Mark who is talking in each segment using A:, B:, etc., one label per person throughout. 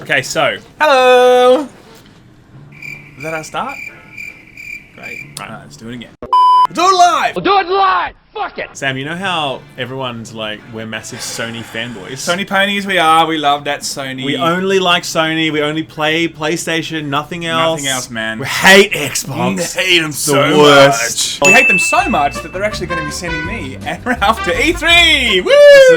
A: Okay, so.
B: Hello! Is that our start? Great.
A: Right.
B: Let's do it again. We'll do it live!
C: We'll do it live! Fuck it!
A: Sam, you know how everyone's like, we're massive Sony fanboys?
B: Sony ponies we are. We love that Sony.
A: We only like Sony. We only play PlayStation, nothing else.
B: Nothing else, man.
A: We hate Xbox.
B: We hate them so
A: worst.
B: much. We hate them so much that they're actually going to be sending me and Ralph to E3! Woo!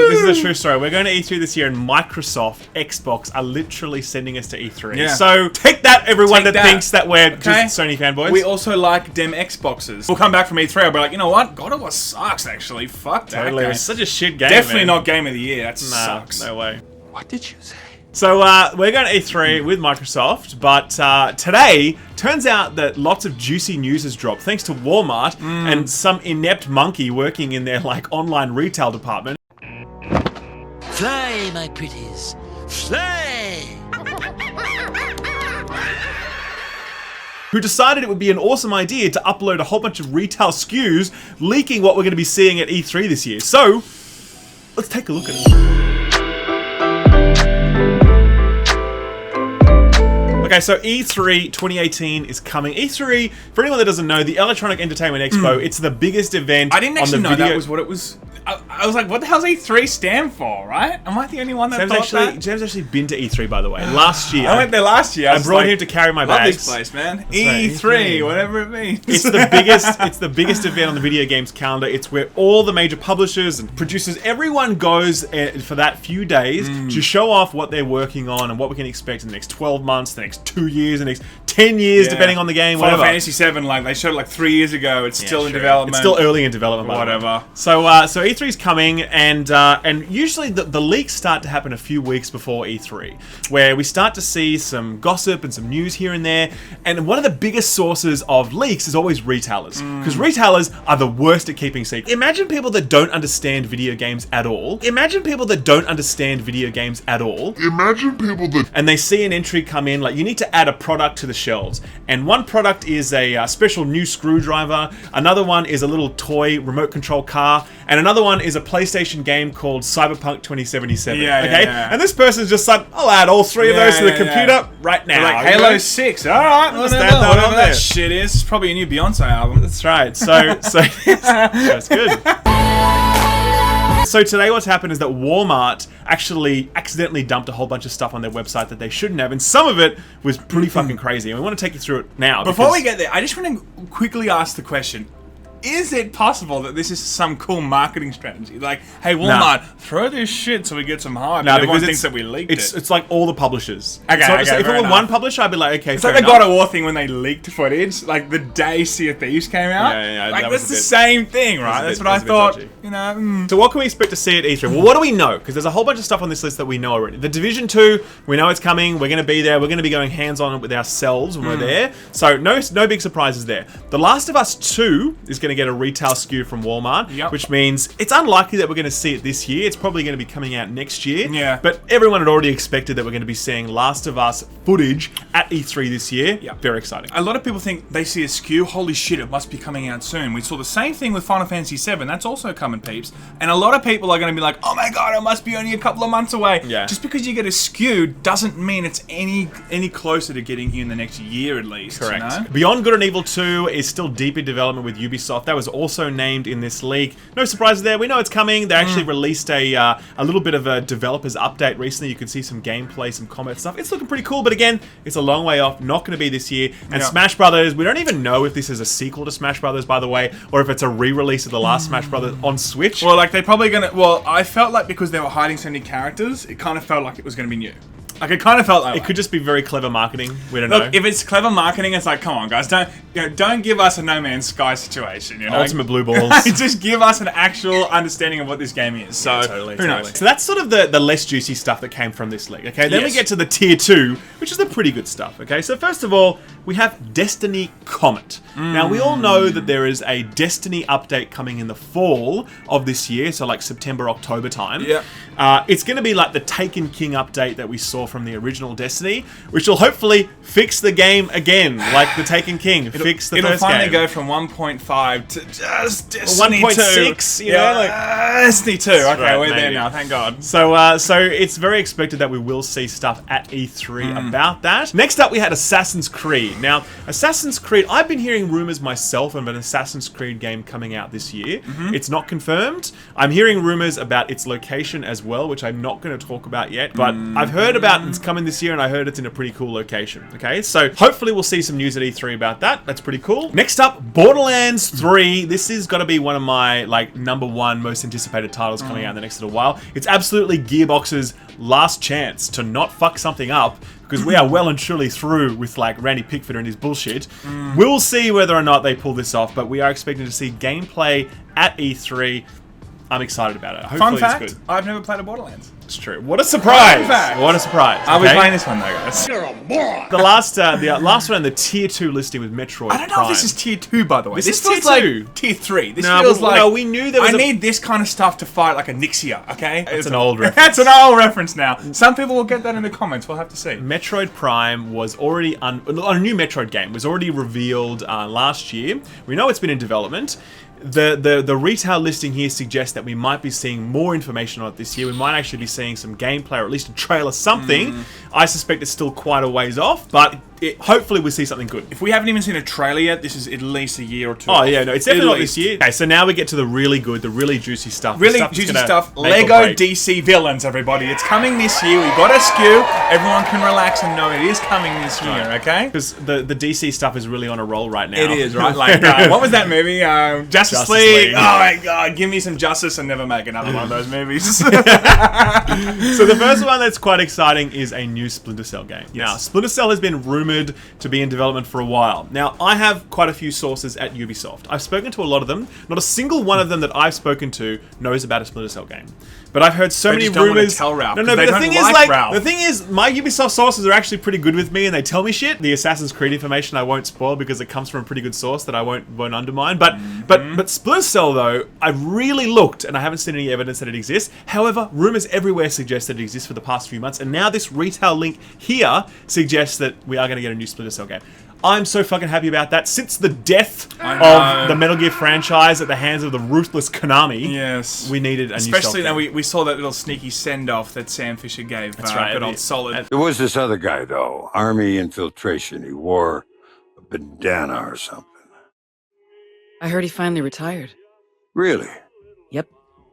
A: This is a true story. We're going to E3 this year, and Microsoft, Xbox are literally sending us to E3.
B: Yeah.
A: So take that, everyone
B: Take
A: that
B: that.
A: thinks that we're
B: Okay.
A: just Sony fanboys.
B: We also like dem Xboxes. We'll come back from E3, I'll be like, you know what? God of War sucks, actually. Fuck that
A: Totally. It
B: game.
A: was such a shit game.
B: Definitely
A: man.
B: not Game of the Year. That
A: Nah,
B: sucks.
A: no way.
C: What did you say?
A: So we're going to E3 with Microsoft, but today, turns out that lots of juicy news has dropped thanks to Walmart and some inept monkey working in their like online retail department.
D: Fly, my pretties, fly!
A: Who decided it would be an awesome idea to upload a whole bunch of retail SKUs, leaking what we're going to be seeing at E3 this year. So, let's take a look at it. Okay, so E3 2018 is coming. E3, for anyone that doesn't know, the Electronic Entertainment Expo, it's the biggest event
B: I didn't
A: on the
B: actually know
A: video.
B: that was what it was. I was like, what the hell's E3 stand for, right? Am I the only one that thought that?
A: James actually been to E3, by the way. Last year.
B: I went there last year.
A: I brought him to carry my
B: love
A: bags.
B: this place, man.
A: right,
B: E3,
A: E3.
B: whatever it means.
A: It's the biggest. It's the biggest event on the video games calendar. It's where all the major publishers and producers, everyone goes for that few days to show off what they're working on and what we can expect in the next 12 months, the next 2 years, the next 10 years, depending on the game.
B: Final
A: Whatever.
B: Fantasy 7, like they showed it like 3 years ago. It's still in
A: Sure.
B: development.
A: It's still early in development. by the way.
B: Whatever.
A: So E3's coming, and usually the leaks start to happen a few weeks before E3, where we start to see some gossip and some news here and there. And one of the biggest sources of leaks is always retailers, because retailers are the worst at keeping secrets. Imagine people that don't understand video games at all. Imagine people that don't understand video games at all.
E: Imagine people that
A: And they see an entry come in, like you need to add a product to the shelves. And one product is a special new screwdriver, another one is a little toy remote control car, and another one is a PlayStation game called Cyberpunk 2077. Okay? And this person's just like, I'll add all three of those to the computer right now.
B: Like
A: you know?
B: Halo 6. Alright,
A: Understand
B: whatever,
A: that
B: whatever
A: on
B: that
A: there.
B: shit is. It's probably a new Beyonce album.
A: That's right. So that's good. So today what's happened is that Walmart actually accidentally dumped a whole bunch of stuff on their website that they shouldn't have, and some of it was pretty fucking crazy. And we want to take you through it now.
B: Before
A: because-
B: we get there, I just want to quickly ask the question. Is it possible that this is some cool marketing strategy? Like, hey, Walmart, throw this shit so we get some hype.
A: No,
B: and everyone
A: because
B: thinks that we leaked it.
A: It's like all the publishers.
B: Okay,
A: so,
B: okay,
A: so if it
B: fair
A: were
B: enough.
A: one publisher, I'd be like, okay,
B: It's
A: fair
B: like the
A: enough.
B: God of War thing when they leaked footage, like the day Sea of Thieves came out.
A: Yeah,
B: like
A: that
B: that's
A: was
B: the
A: a bit-
B: same thing, right?
A: was
B: That's
A: a bit-
B: what I
A: was a bit
B: thought.
A: dodgy.
B: You know.
A: So what can we expect to see at E3? Well, what do we know? Because there's a whole bunch of stuff on this list that we know already. The Division 2, we know it's coming. We're going to be there. We're going to be going hands-on with ourselves when we're there. So no big surprises there. The Last of Us 2 is going to get a retail SKU from Walmart, which means it's unlikely that we're going to see it this year. It's probably going to be coming out next year.
B: Yeah.
A: But everyone had already expected that we're going to be seeing Last of Us footage at E3 this year.
B: Yeah.
A: Very exciting.
B: A lot of people think they see a SKU, holy shit, it must be coming out soon. We saw the same thing with Final Fantasy 7, that's also coming, peeps. And a lot of people are going to be like, oh my god, it must be only a couple of months away.
A: Yeah.
B: Just because you get a SKU doesn't mean it's any closer to getting here in the next year at least.
A: Correct.
B: You know?
A: Beyond Good and Evil 2 is still deep in development with Ubisoft. That was also named in this leak. No surprises there. We know it's coming. They actually released a little bit of a developer's update recently. You could see some gameplay, some combat stuff. It's looking pretty cool, but again, it's a long way off. Not going to be this year. And Smash Brothers, we don't even know if this is a sequel to Smash Brothers, by the way, or if it's a re-release of the last Smash Brothers on Switch.
B: Well, like they're probably going to... Well, I felt like because they were hiding so many characters, it kind of felt like it was going to be new. Like, it kind of felt like
A: it could just be very clever marketing. We don't know.
B: Look, if it's clever marketing, it's like, come on, guys, don't give us a No Man's Sky situation, you know?
A: Ultimate blue balls.
B: Just give us an actual understanding of what this game is. So, who knows?
A: So that's sort of the less juicy stuff that came from this league, okay? Then we
B: Yes.
A: get to the tier 2, which is the pretty good stuff, okay? So first of all, we have Destiny Comet. Now, we all know that there is a Destiny update coming in the fall of this year, so like September, October time.
B: Yeah.
A: It's going to be like the Taken King update that we saw from the original Destiny, which will hopefully fix the game again, like the Taken King. Fix the first game.
B: It'll finally go from 1.5 to just Destiny
A: 1.6,
B: 2.
A: you know, like
B: Destiny 2. Okay,
A: right,
B: we're there
A: maybe.
B: now, thank God.
A: So it's very expected that we will see stuff at E3 about that. Next up, we had Assassin's Creed. Now, Assassin's Creed, I've been hearing rumors myself of an Assassin's Creed game coming out this year. It's not confirmed. I'm hearing rumors about its location as well, which I'm not going to talk about yet, but I've heard about it's coming this year, and I heard it's in a pretty cool location. Okay, so hopefully we'll see some news at E3 about that. That's pretty cool. Next up, Borderlands 3. This is got to be one of my like #1 most anticipated titles coming out in the next little while. It's absolutely Gearbox's last chance to not fuck something up, because we are well and truly through with like Randy Pickford and his bullshit. We'll see whether or not they pull this off, but we are expecting to see gameplay at E3. I'm excited about it. Hopefully
B: Fun fact,
A: it's good.
B: I've never played a Borderlands.
A: It's true. What a surprise!
B: Fun fact.
A: What a surprise!
B: I'll be
A: okay?
B: playing this one though, guys.
A: The last one on the tier 2 listing was Metroid
B: I don't know
A: Prime.
B: if this is tier 2, by the way.
A: This is
B: feels
A: tier 2.
B: like tier 3. This
A: No,
B: feels
A: but-
B: like...
A: no, we knew there was
B: I
A: a-
B: need this kind of stuff to fight like a Nixia, okay?
A: That's an old reference.
B: That's an old reference now. Some people will get that in the comments. We'll have to see.
A: Metroid Prime was already a new Metroid game was already revealed last year. We know it's been in development. The retail listing here suggests that we might be seeing more information on it this year. We might actually be seeing some gameplay or at least a trailer, something. I suspect it's still quite a ways off, but hopefully we'll see something good.
B: If we haven't even seen a trailer yet, this is at least a year or two.
A: Oh yeah, no, it's definitely
B: At
A: not this
B: least.
A: year. Okay, so now we get to the really good, the really juicy stuff.
B: Really
A: the that's
B: juicy
A: gonna
B: stuff.
A: make or
B: Lego
A: break.
B: DC villains, everybody. It's coming this year. We got a SKU. Everyone can relax and know it is coming this year, okay?
A: Because the DC stuff is really on a roll right now.
B: It is, right? Like, what was that movie? Justice League. Oh my god, give me some justice and never make another one of those movies.
A: So the first one that's quite exciting is a new Splinter Cell game. Now, Splinter Cell has been rumored to be in development for a while. Now, I have quite a few sources at Ubisoft. I've spoken to a lot of them. Not a single one of them that I've spoken to knows about a Splinter Cell game. But I've heard so
B: They
A: many
B: just don't wanna
A: rumors.
B: tell Ralph,
A: No,
B: 'cause
A: but
B: they
A: the
B: don't
A: thing is,
B: like
A: like,
B: Ralph.
A: the thing is, my Ubisoft sources are actually pretty good with me, and they tell me shit. The Assassin's Creed information I won't spoil because it comes from a pretty good source that I won't undermine. But Splinter Cell though, I've really looked and I haven't seen any evidence that it exists. However, rumors everywhere suggest that it exists for the past few months, and now this retail link here suggests that we are going to get a new Splinter Cell game. I'm so fucking happy about that. Since the death of the Metal Gear franchise at the hands of the ruthless Konami,
B: Yes.
A: we needed a new
B: Especially
A: stealth
B: now
A: game.
B: we saw that little sneaky send-off that Sam Fisher gave.
A: That's right.
B: Good old Solid.
E: There was this other guy, though. Army infiltration. He wore a bandana or something.
F: I heard he finally retired.
E: Really?
F: Yep.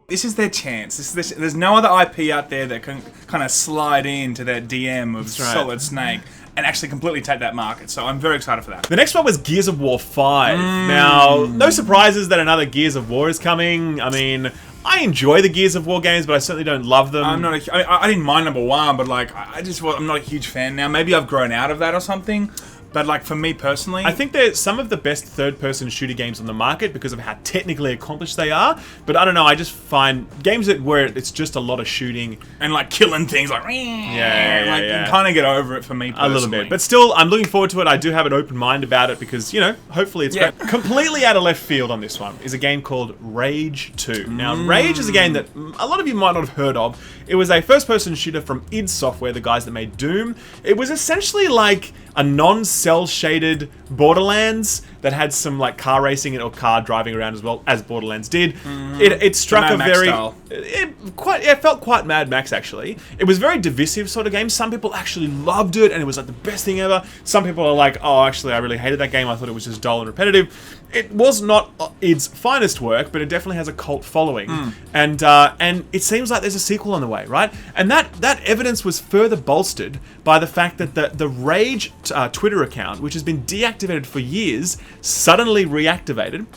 B: This is their chance. There's no other IP out there that can kind of slide into that DM of
A: right.
B: Solid Snake and actually completely take that market. So I'm very excited for that.
A: The next one was Gears of War 5. Now, no surprises that another Gears of War is coming. I mean, I enjoy the Gears of War games, but I certainly don't love them.
B: I'm not. I didn't mind number one, but like I'm not a huge fan now. Maybe I've grown out of that or something. But like for me personally,
A: I think they're some of the best third-person shooter games on the market because of how technically accomplished they are. But I don't know, I just find games where it's just a lot of shooting
B: and like killing things like
A: yeah.
B: you kind of get over it for me personally.
A: a little bit. But still, I'm looking forward to it. I do have an open mind about it because, you know, hopefully it's great. Completely out of left field on this one is a game called Rage 2. Now, Rage is a game that a lot of you might not have heard of. It was a first-person shooter from id Software, the guys that made Doom. It was essentially like a non-cell shaded Borderlands that had some like car racing or car driving around as well as Borderlands did. It struck
B: Mad
A: a
B: Max
A: very
B: style.
A: It felt quite Mad Max actually. It was a very divisive sort of game. Some people actually loved it and it was like the best thing ever. Some people are like, oh, actually I really hated that game. I thought it was just dull and repetitive. It was not its finest work, but it definitely has a cult following. And it seems like there's a sequel on the way, right? And that evidence was further bolstered by the fact that the Rage Twitter account, which has been deactivated for years, suddenly reactivated.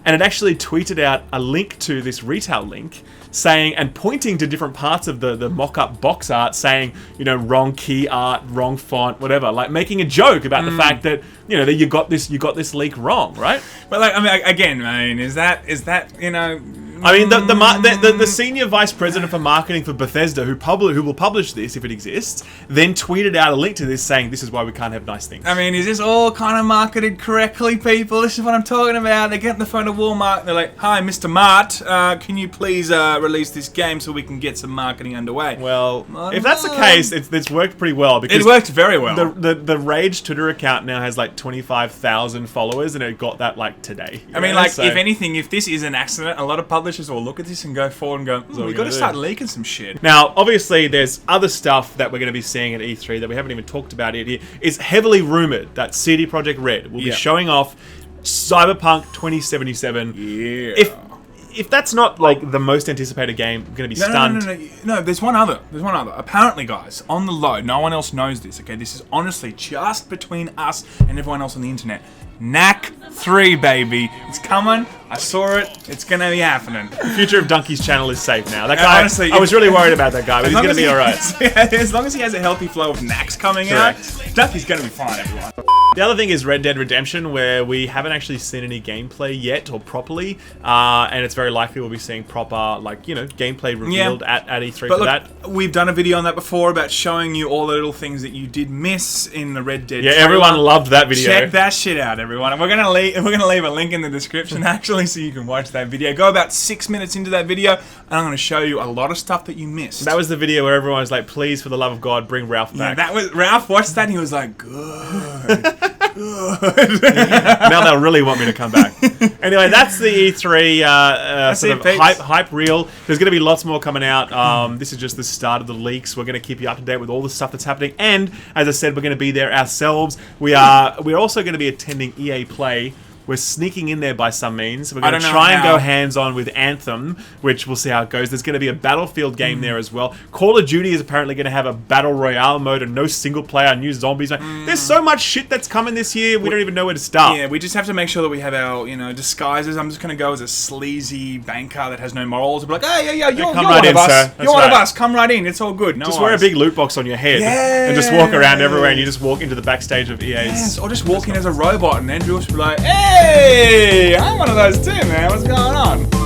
A: And it actually tweeted out a link to this retail link saying, and pointing to different parts of the mock-up box art saying, you know, wrong key art, wrong font, whatever, like making a joke about the fact that, you know, that you got this leak wrong, right?
B: But like, I mean, again, is that, you know,
A: I mean, the senior vice president for marketing for Bethesda, who will publish this if it exists, then tweeted out a link to this saying, "This is why we can't have nice things."
B: I mean, is this all kind of marketed correctly, people? This is what I'm talking about. They get on the phone to Walmart and they're like, "Hi, Mr. Mart, can you please release this game so we can get some marketing underway?"
A: Well, if that's the case, it's worked pretty well because
B: it worked very well.
A: The Rage Twitter account now has like 25,000 followers, and it got that like today.
B: I mean, like, if anything, if this is an accident, a lot of publishers will look at this and go forward and go, "We've got to start leaking some shit."
A: Now, obviously, there's other stuff that we're going to be seeing at E3 that we haven't even talked about it here. It's heavily rumored that CD Projekt Red will be showing off Cyberpunk 2077.
B: Yeah.
A: If that's not like the most anticipated game, I'm going to be stunned.
B: No, there's one other. Apparently, guys, on the low, no one else knows this, okay? This is honestly just between us and everyone else on the internet. Knack 3, baby. It's coming. I saw it. It's going to be happening.
A: The future of Donkey's channel is safe now. That guy,
B: honestly,
A: I was really worried about that guy, but he's going to be alright.
B: As long as he has a healthy flow of knacks coming out, Donkey's going to be fine, everyone.
A: The other thing is Red Dead Redemption, where we haven't actually seen any gameplay yet, or properly, and it's very likely we'll be seeing proper, like, you know, gameplay revealed at E3
B: but
A: for
B: look,
A: that.
B: We've done a video on that before about showing you all the little things that you did miss in the Red Dead trailer.
A: Everyone loved that video.
B: Check that shit out, everyone. And we're gonna leave a link in the description actually, so you can watch that video. Go about 6 minutes into that video, and I'm gonna show you a lot of stuff that you missed.
A: That was the video where everyone was like, "Please, for the love of God, bring Ralph back."
B: That was Ralph watched that and he was like, "Good."
A: Now they'll really want me to come back. Anyway, that's the E3 sort of hype reel. There's going to be lots more coming out. This is just the start of the leaks. We're going to keep you up to date with all the stuff that's happening. And as I said, we're going to be there ourselves. We're also going to be attending EA Play. We're sneaking in there by some means. We're going to try and go hands-on with Anthem, which we'll see how it goes. There's going to be a Battlefield game there as well. Call of Duty is apparently going to have a Battle Royale mode and no single-player, new zombies. There's so much shit that's coming this year, we don't even know where to start.
B: Yeah, we just have to make sure that we have our, disguises. I'm just going to go as a sleazy banker that has no morals. We'll be like, "Hey, you're one of us. You're one of us. Come right in. It's all good.
A: Just wear a big loot box on your head and just walk around everywhere, and you just walk into the backstage of EA's.
B: Yes, or just walk in as a robot, and Andrew will be like, "Hey! I'm one of those too, man. What's going on?"